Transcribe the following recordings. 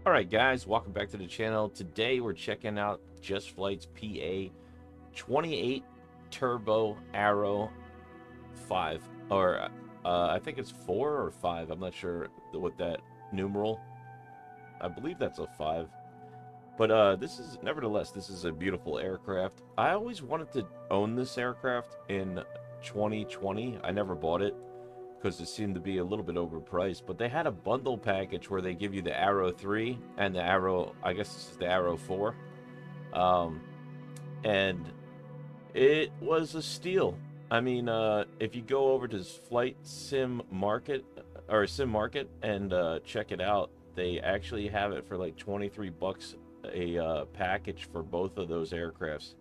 Alright guys, welcome back to the channel. Today we're checking out JustFlight's PA-28 Turbo Arrow 5. Or, I think it's 4 or 5. I'm not sure what that numeral. I believe that's a 5. But nevertheless, this is a beautiful aircraft. I always wanted to own this aircraft in 2020. I never bought it because it seemed to be a little bit overpriced. But they had a bundle package where they give you the Arrow 3 and the Arrow, I guess this is the Arrow 4. Um, and it was a steal. I mean, if you go over to Flight Sim Market or Sim Market and check it out, they actually have it for like 23 bucks a package for both of those aircrafts.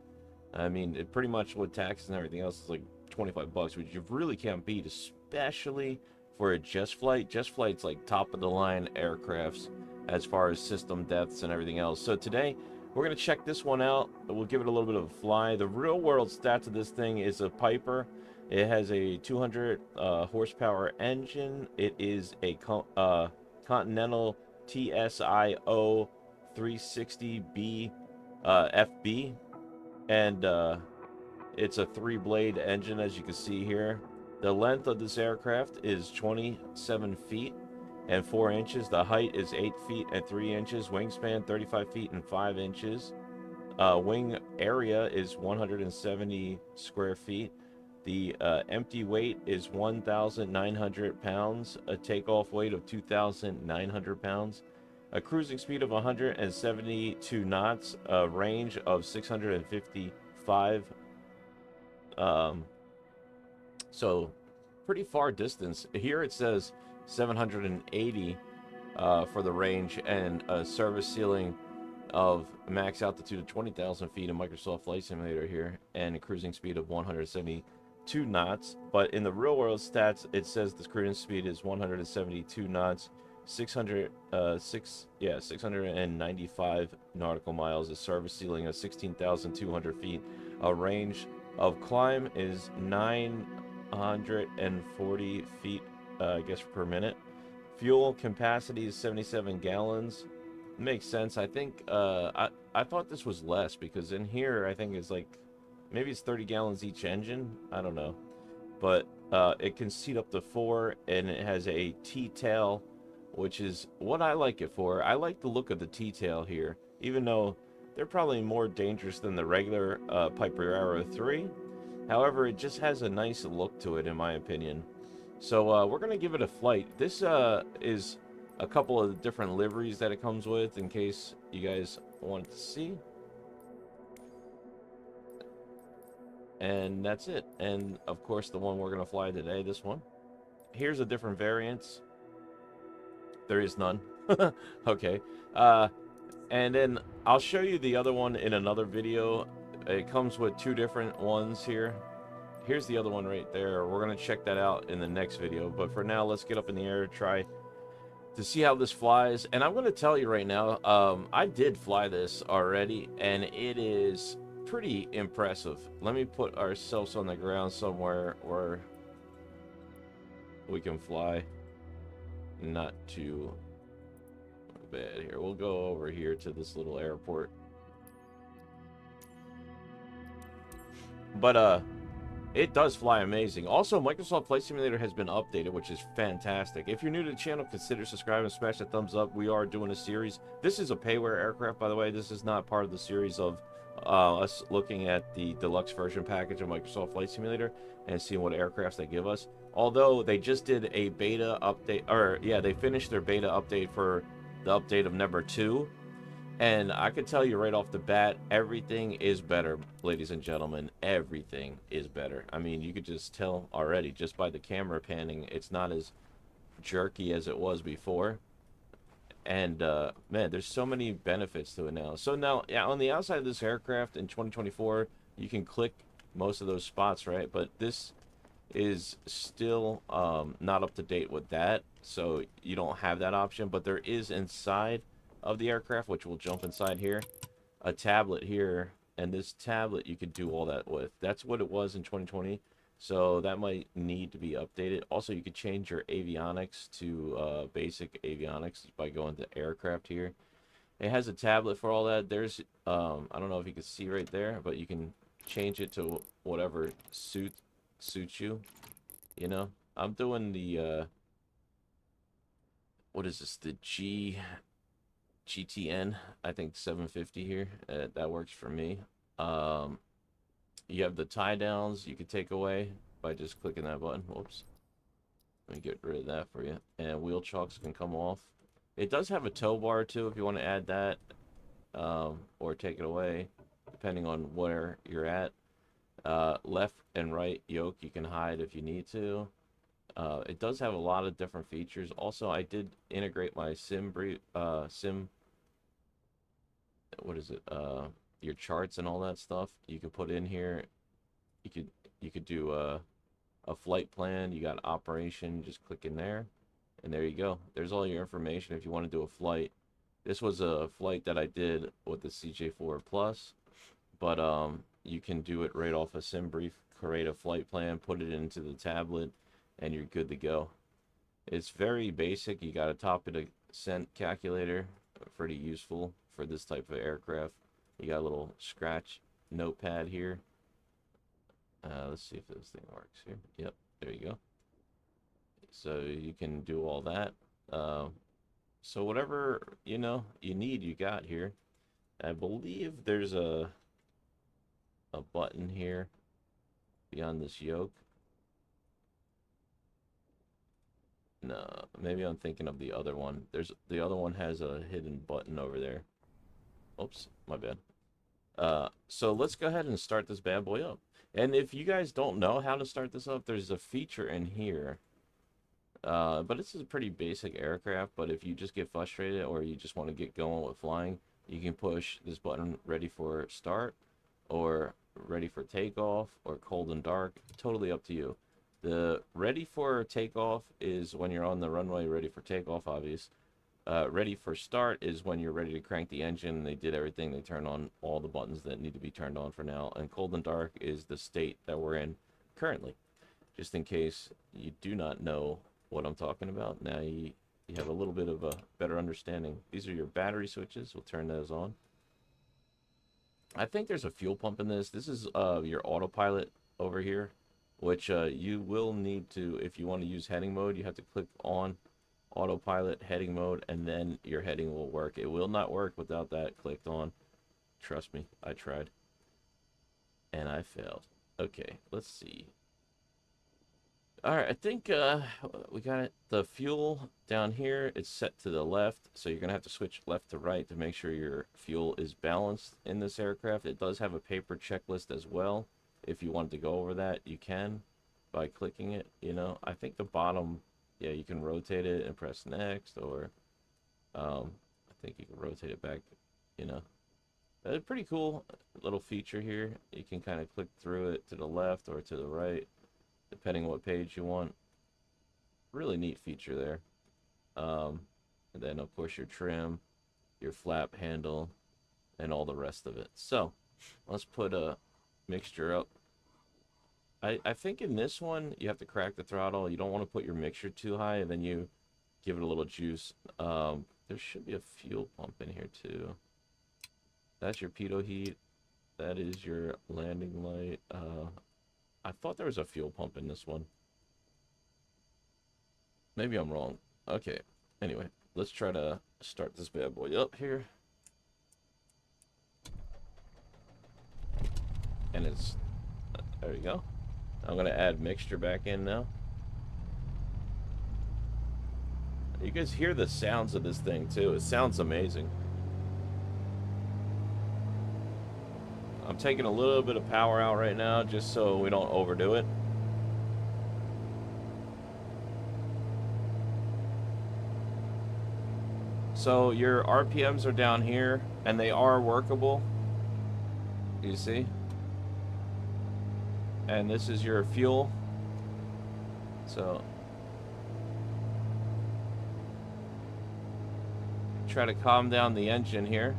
I mean, it pretty much with taxes and everything else is like 25 bucks, which you really can't beat, especially for a JustFlight. JustFlight's like top of the line aircrafts as far as system depths and everything else. So today we're going to check this one out. We'll give it a little bit of a fly. The real world stats of this thing is a Piper. It has a 200 horsepower engine. It is a Continental TSIO 360B FB, and it's a 3-blade engine, as you can see here. The length of this aircraft is 27 feet and 4 inches. The height is 8 feet and 3 inches. Wingspan 35 feet and 5 inches. Wing area is 170 square feet. The empty weight is 1,900 pounds. A takeoff weight of 2,900 pounds. A cruising speed of 172 knots. A range of 655. So pretty far distance. Here it says 780 for the range, and a service ceiling of max altitude of 20,000 feet in Microsoft Flight Simulator here, and a cruising speed of 172 knots. But in the real world stats, it says the cruising speed is 172 knots, 695 nautical miles, a service ceiling of 16,200 feet, a range of climb is 940 feet, I guess, per minute. Fuel capacity is 77 gallons. Makes sense. I think I thought this was less, because in here I think it's like maybe it's 30 gallons each engine. I don't know, but it can seat up to 4, and it has a T-tail, which is what I like it for. I like the look of the T-tail here, even though they're probably more dangerous than the regular Piper Arrow 3. However, it just has a nice look to it, in my opinion. So we're going to give it a flight. This is a couple of different liveries that it comes with, in case you guys wanted to see. And that's it. And, of course, the one we're going to fly today, this one. Here's a different variants. There is none. Okay. And then I'll show you the other one in another video. It comes with 2 different ones here. Here's the other one right there. We're going to check that out in the next video. But for now, let's get up in the air, try to see how this flies. And I'm going to tell you right now, I did fly this already, and it is pretty impressive. Let me put ourselves on the ground somewhere where we can fly. Not too bad here. We'll go over here to this little airport. But it does fly amazing. Also, Microsoft Flight Simulator has been updated, which is fantastic. If you're new to the channel, consider subscribing, smash that thumbs up. We are doing a series. This is a payware aircraft, by the way. This is not part of the series of us looking at the deluxe version package of Microsoft Flight Simulator and seeing what aircrafts they give us. Although they just did a beta update, or yeah, they finished their beta update for the update of number 2. And I can tell you right off the bat, everything is better, ladies and gentlemen. Everything is better. I mean, you could just tell already, just by the camera panning, it's not as jerky as it was before. And, man, there's so many benefits to it now. So now, yeah, on the outside of this aircraft in 2024, you can click most of those spots, right? But this is still not up to date with that. So you don't have that option. But there is inside of the aircraft, which we'll jump inside here, a tablet here, and this tablet you could do all that with. That's what it was in 2020, so that might need to be updated. Also, you could change your avionics to basic avionics by going to aircraft here. It has a tablet for all that. There's I don't know if you can see right there, but you can change it to whatever suits you. You know, I'm doing the what is this? The GTN. I think 750 here. That works for me. Um, you have the tie downs you can take away by just clicking that button. Whoops. Let me get rid of that for you. And wheel chocks can come off. It does have a tow bar too if you want to add that, or take it away, depending on where you're at. Left and right yoke you can hide if you need to. It does have a lot of different features. Also, I did integrate my sim, what is it? Your charts and all that stuff. You can put in here. You could do a flight plan. You got operation. Just click in there, and there you go. There's all your information if you want to do a flight. This was a flight that I did with the CJ4 Plus, but you can do it right off a SimBrief. Create a flight plan, put it into the tablet, and you're good to go. It's very basic. You got a top of the cent calculator, pretty useful for this type of aircraft. You got a little scratch notepad here. Let's see if this thing works here. Yep, there you go. So you can do all that. So whatever you need, you got here. I believe there's a button here beyond this yoke. No, maybe I'm thinking of the other one. The other one has a hidden button over there. Oops, my bad. So let's go ahead and start this bad boy up. And if you guys don't know how to start this up, there's a feature in here. But this is a pretty basic aircraft, but if you just get frustrated or you just want to get going with flying, you can push this button, ready for start, or ready for takeoff, or cold and dark. Totally up to you. The ready for takeoff is when you're on the runway, ready for takeoff, obvious. Ready for start is when you're ready to crank the engine. They did everything. They turned on all the buttons that need to be turned on for now. And cold and dark is the state that we're in currently. Just in case you do not know what I'm talking about, now you have a little bit of a better understanding. These are your battery switches. We'll turn those on. I think there's a fuel pump in this. This is your autopilot over here, which you will need to, if you want to use heading mode, you have to click on autopilot heading mode, and then your heading will work. It will not work without that clicked on. Trust me, I tried. And I failed. Okay, let's see. Alright, I think we got it. The fuel down here is set to the left, so you're going to have to switch left to right to make sure your fuel is balanced in this aircraft. It does have a paper checklist as well. If you want to go over that, you can by clicking it. I think the bottom, yeah, you can rotate it and press next, or I think you can rotate it back. It's a pretty cool little feature here. You can kind of click through it to the left or to the right, depending on what page you want. Really neat feature there. And then of course your trim, your flap handle, and all the rest of it. So let's put a mixture up. I think in this one you have to crack the throttle. You don't want to put your mixture too high, and then you give it a little juice. There should be a fuel pump in here too. That's your pitot heat. That is your landing light. I thought there was a fuel pump in this one. Maybe I'm wrong. Okay. Anyway, let's try to start this bad boy up here. And it's... there you go. I'm going to add mixture back in now. You guys hear the sounds of this thing too. It sounds amazing. I'm taking a little bit of power out right now just so we don't overdo it. So your RPMs are down here, and they are workable. You see? And this is your fuel. So try to calm down the engine here.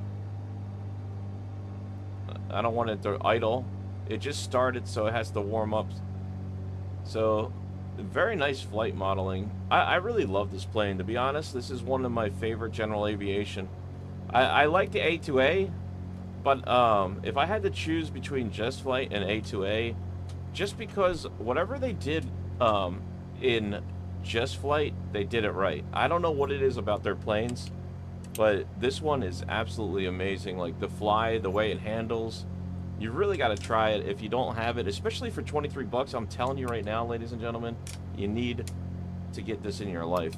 I don't want it to idle. It just started, so it has to warm up. So very nice flight modeling. I really love this plane. To be honest, this is one of my favorite general aviation. I like the A2A, but if I had to choose between JustFlight and A2A, just because whatever they did in JustFlight, they did it right. I don't know what it is about their planes, but this one is absolutely amazing. Like the fly, the way it handles. You really got to try it if you don't have it, especially for 23 bucks. I'm telling you right now, ladies and gentlemen, you need to get this in your life.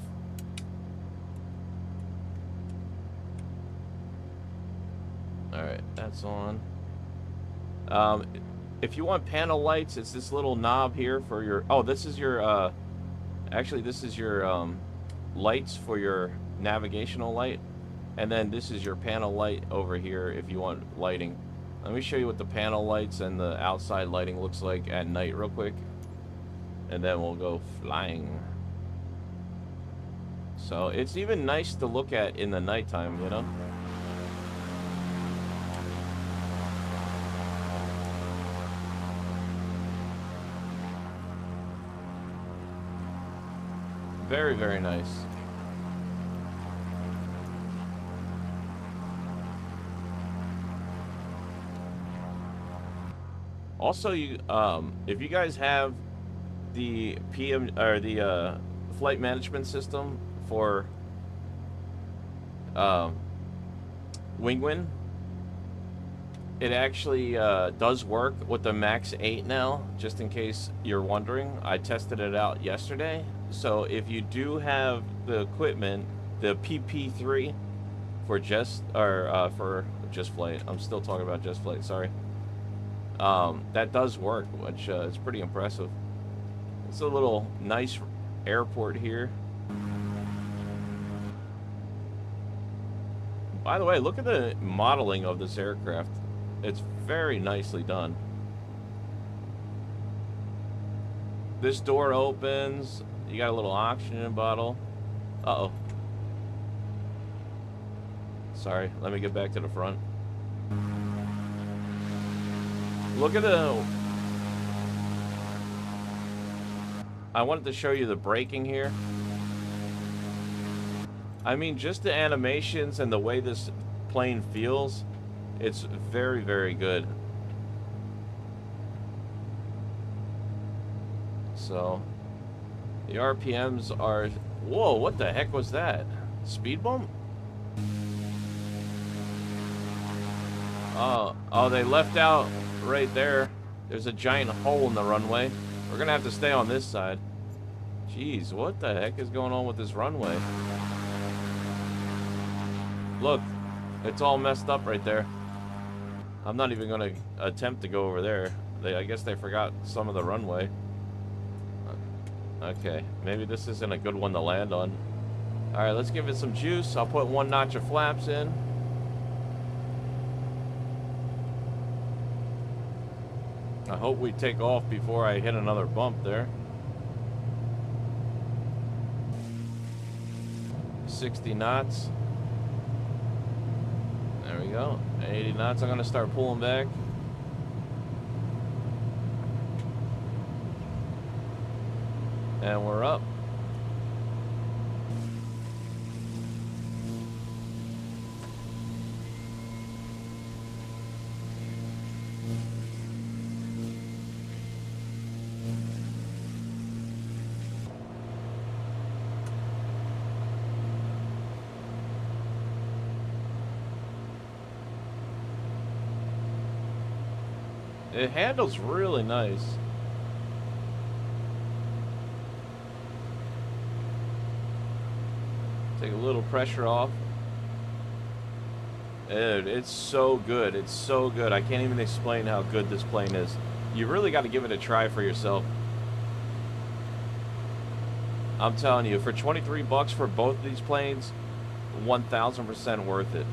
All right, that's on. If you want panel lights, it's this little knob here for your... Oh, this is your... actually, this is your lights for your navigational light. And then this is your panel light over here if you want lighting. Let me show you what the panel lights and the outside lighting looks like at night real quick. And then we'll go flying. So it's even nice to look at in the nighttime, you know? Very, very nice. Also, you if you guys have the PM or the flight management system for Wingwin, it actually does work with the Max 8 now, just in case you're wondering. I tested it out yesterday. So if you do have the equipment, the PP3 for JustFlight, I'm still talking about JustFlight, sorry. That does work, which is pretty impressive. It's a little nice airport here. By the way, look at the modeling of this aircraft. It's very nicely done. This door opens. You got a little oxygen bottle. Uh-oh. Sorry, let me get back to the front. Look at the... I wanted to show you the braking here. I mean, just the animations and the way this plane feels, it's very, very good. So, the RPMs are... Whoa, what the heck was that? Speed bump? Oh, they left out right there. There's a giant hole in the runway. We're gonna have to stay on this side. Jeez, what the heck is going on with this runway? Look, it's all messed up right there. I'm not even gonna attempt to go over there. I guess they forgot some of the runway. Okay, maybe this isn't a good one to land on. Alright, let's give it some juice. I'll put one notch of flaps in. I hope we take off before I hit another bump there. 60 knots. There we go. 80 knots. I'm going to start pulling back. And we're up. It handles really nice. Take a little pressure off. Dude, it's so good. It's so good. I can't even explain how good this plane is. You really got to give it a try for yourself. I'm telling you, for 23 bucks for both of these planes, 1000% worth it.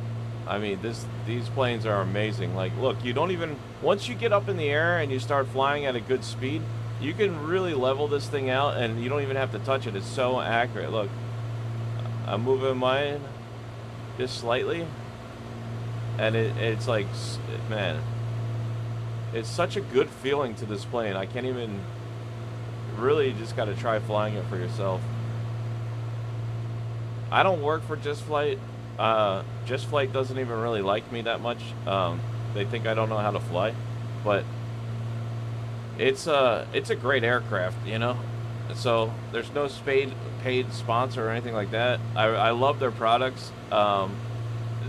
I mean, these planes are amazing. Like, look, you don't even... Once you get up in the air and you start flying at a good speed, you can really level this thing out and you don't even have to touch it. It's so accurate. Look, I'm moving mine just slightly. And it's like, man, it's such a good feeling to this plane. I can't even... Really, you just got to try flying it for yourself. I don't work for JustFlight. JustFlight doesn't even really like me that much. They think I don't know how to fly, but it's a great aircraft, you know. So there's no paid sponsor or anything like that. I love their products.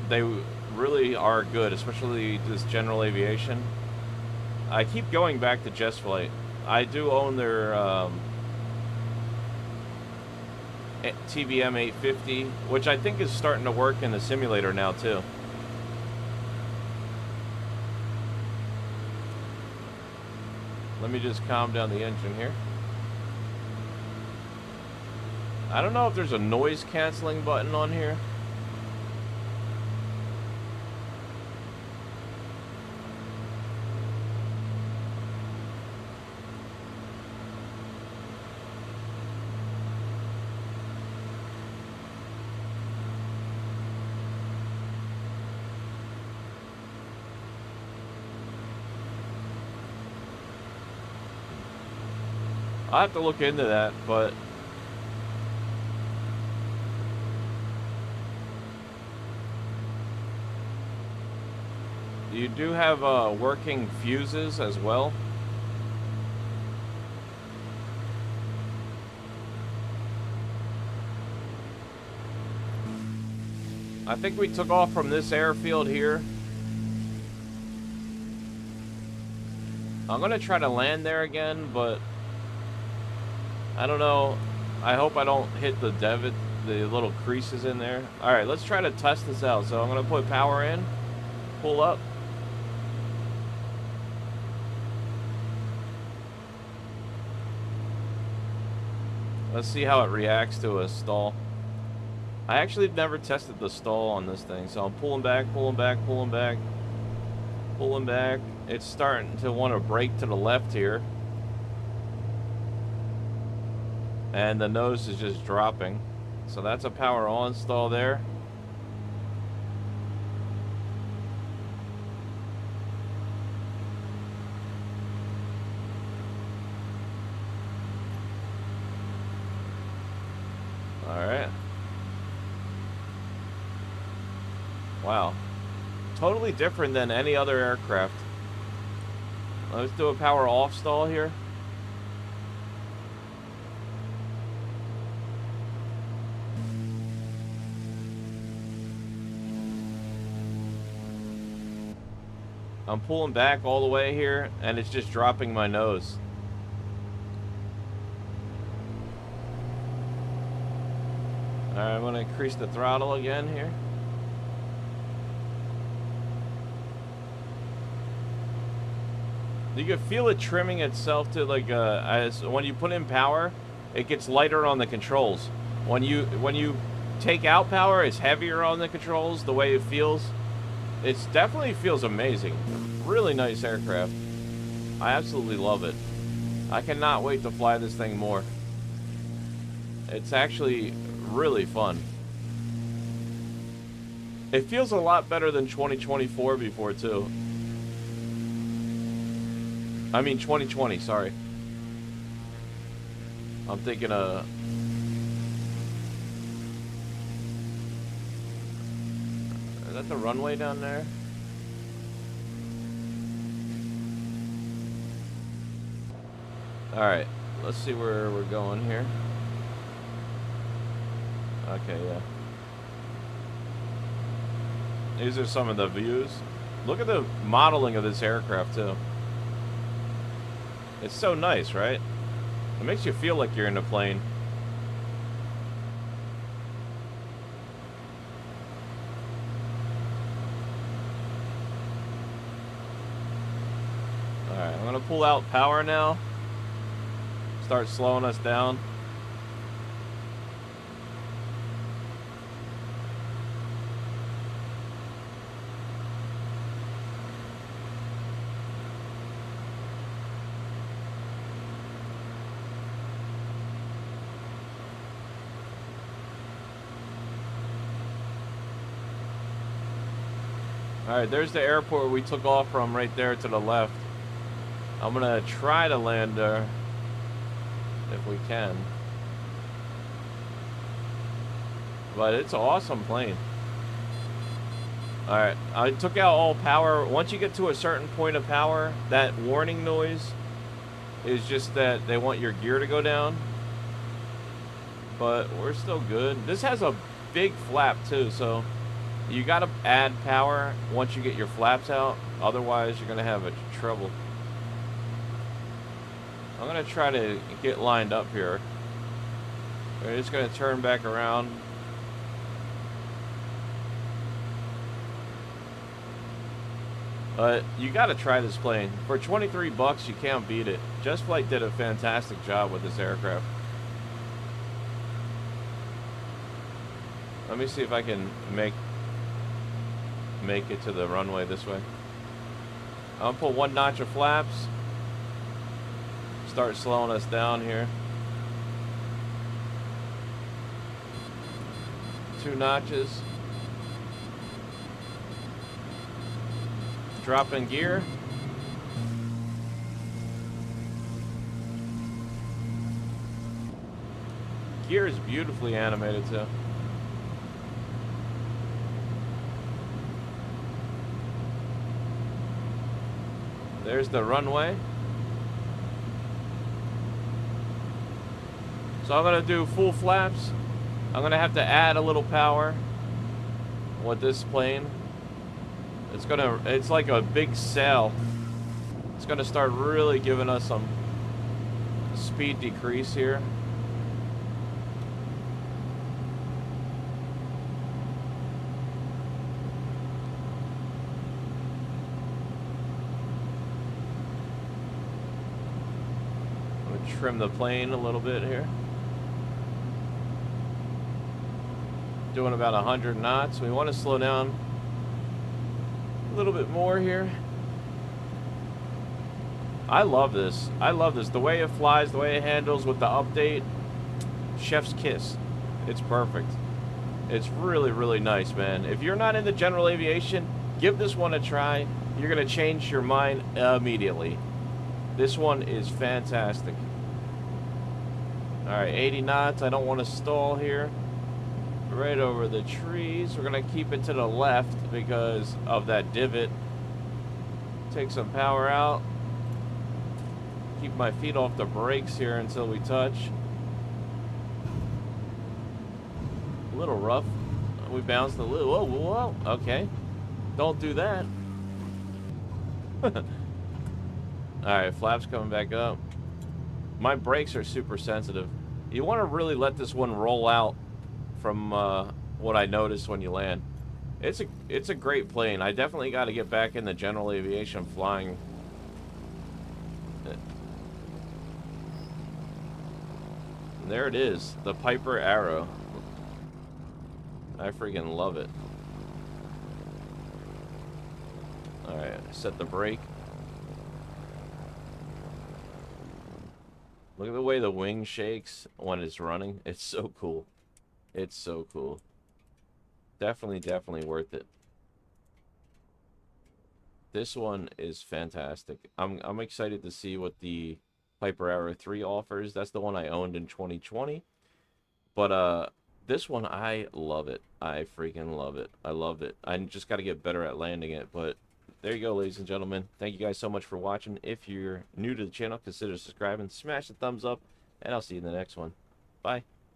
They really are good, especially this general aviation. I keep going back to JustFlight. I do own their TBM 850, which I think is starting to work in the simulator now too. Let me just calm down the engine here. I don't know if there's a noise canceling button on here. I'll have to look into that, but you do have working fuses as well. I think we took off from this airfield here. I'm gonna try to land there again, but I don't know. I hope I don't hit the little creases in there. All right, let's try to test this out. So I'm gonna put power in, pull up. Let's see how it reacts to a stall. I actually never tested the stall on this thing, so I'm pulling back, pulling back, pulling back, pulling back. It's starting to want to brake to the left here. And the nose is just dropping. So that's a power on stall there. Alright. Wow. Totally different than any other aircraft. Let's do a power off stall here. I'm pulling back all the way here, and it's just dropping my nose. Alright, I'm going to increase the throttle again here. You can feel it trimming itself to like as when you put in power, it gets lighter on the controls. When you take out power, it's heavier on the controls. The way it feels, it definitely feels amazing. Really nice aircraft. I absolutely love it. I cannot wait to fly this thing more. It's actually really fun. It feels a lot better than 2024 before too. I mean 2020, sorry. I'm thinking is that the runway down there? Alright, let's see where we're going here. Okay, yeah. These are some of the views. Look at the modeling of this aircraft too. It's so nice, right? It makes you feel like you're in a plane. Alright, I'm gonna pull out power now. Start slowing us down. Alright, there's the airport we took off from right there to the left. I'm gonna try to land there if we can. But it's an awesome plane. Alright, I took out all power. Once you get to a certain point of power, that warning noise is just that they want your gear to go down. But we're still good. This has a big flap too, so you gotta add power once you get your flaps out. Otherwise, you're gonna have trouble. I'm gonna try to get lined up here. We're just gonna turn back around. But you gotta try this plane. For 23 bucks, you can't beat it. JustFlight did a fantastic job with this aircraft. Let me see if I can make it to the runway this way. I'm gonna pull one notch of flaps. Start slowing us down here. 2 notches. Drop in gear. Gear is beautifully animated too. There's the runway. So I'm gonna do full flaps. I'm gonna have to add a little power with this plane. It's like a big sail. It's gonna start really giving us some speed decrease here. I'm gonna trim the plane a little bit here. Doing about 100 knots. We want to slow down a little bit more here. I love this. I love this. The way it flies, the way it handles with the update. Chef's kiss. It's perfect. It's really, really nice, man. If you're not into general aviation, give this one a try. You're going to change your mind immediately. This one is fantastic. Alright, 80 knots. I don't want to stall here. Right over the trees. We're gonna keep it to the left because of that divot. Take some power out. Keep my feet off the brakes here until we touch. A little rough. We bounced a little. Whoa, whoa, whoa. Okay. Don't do that. Alright, flaps coming back up. My brakes are super sensitive. You want to really let this one roll out from what I noticed when you land. It's a great plane. I definitely got to get back into general aviation flying. And there it is, the Piper Arrow. I freaking love it. Alright, set the brake. Look at the way the wing shakes when it's running. It's so cool. It's so cool. Definitely worth it. This one is fantastic. I'm excited to see what the Piper Arrow 3 offers. That's the one I owned in 2020. But this one, I love it. I freaking love it. I love it. I just got to get better at landing it. But there you go, ladies and gentlemen. Thank you guys so much for watching. If you're new to the channel, consider subscribing, smash the thumbs up, and I'll see you in the next one. Bye.